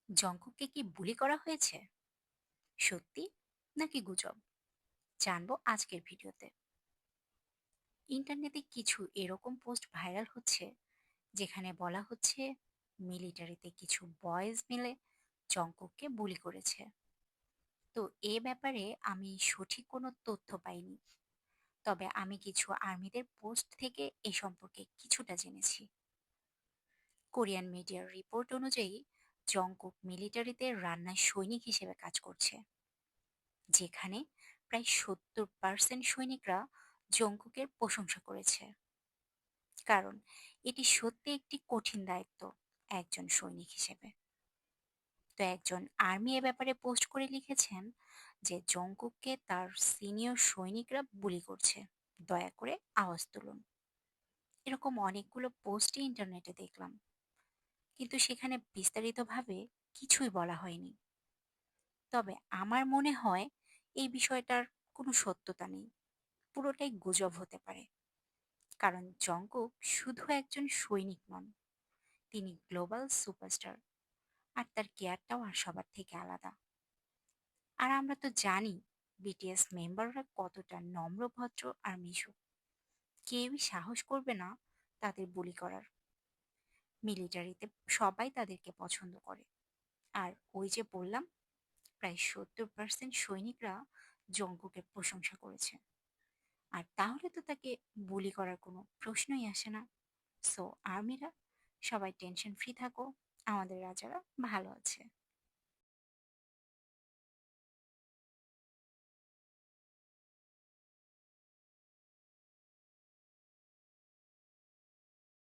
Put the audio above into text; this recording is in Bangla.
জঙ্কুককে কি বুলি করা হয়েছে? সত্যি নাকি গুজব? জানবো আজকের ভিডিওতে। ইন্টারনেটে কিছু এরকম পোস্ট ভাইরাল হচ্ছে যেখানে বলা হচ্ছে মিলিটারিতে কিছু বয়েজ মিলে জঙ্কুককে বুলি করেছে। তো এ ব্যাপারে আমি সঠিক কোনো তথ্য পাইনি, তবে আমি কিছু আর্মিদের পোস্ট থেকে এ সম্পর্কে কিছুটা জেনেছি। কোরিয়ান মিডিয়ার রিপোর্ট অনুযায়ী জঙ্কুক মিলিটারিতে রান্নার সৈনিক হিসেবে কাজ করছে, যেখানে প্রায় 70% সৈনিকরা জঙ্কুকের প্রশংসা করেছে। কারণ এটি সত্যি একটি কঠিন দায়িত্ব একজন সৈনিক হিসেবে। তো একজন আর্মি এ ব্যাপারে পোস্ট করে লিখেছেন যে জঙ্কুককে তার সিনিয়র সৈনিকরা বুলি করছে, দয়া করে আওয়াজ তুলুন। এরকম অনেকগুলো পোস্টই ইন্টারনেটে দেখলাম, কিন্তু সেখানে বিস্তারিতভাবে কিছুই বলা হয়নি। তবে আমার মনে হয় এই বিষয়টার কোনো সত্যতা নেই, পুরোটাই গুজব হতে পারে। কারণ জঙ্কুক শুধু একজন সৈনিক নন, তিনি গ্লোবাল সুপারস্টার, আর তার কেয়ারটাও আর সবার থেকে আলাদা। আর আমরা তো জানি বিটিএস মেম্বাররা কতটা নম্রভদ্র আর মিশুক। কেউই সাহস করবে না তাদের বুলি করার। মিলিটারিতে সবাই তাদেরকে পছন্দ করে। আর ওই যে বললাম, প্রায় 70% সৈনিকরা জঙ্কুকের প্রশংসা করেছে। আর তাহলে তো তাকে বুলি করার কোনো প্রশ্নই আসে না। সো আর্মিরা, সবাই টেনশন ফ্রি থাকো, আমাদের রাজারা ভালো আছে।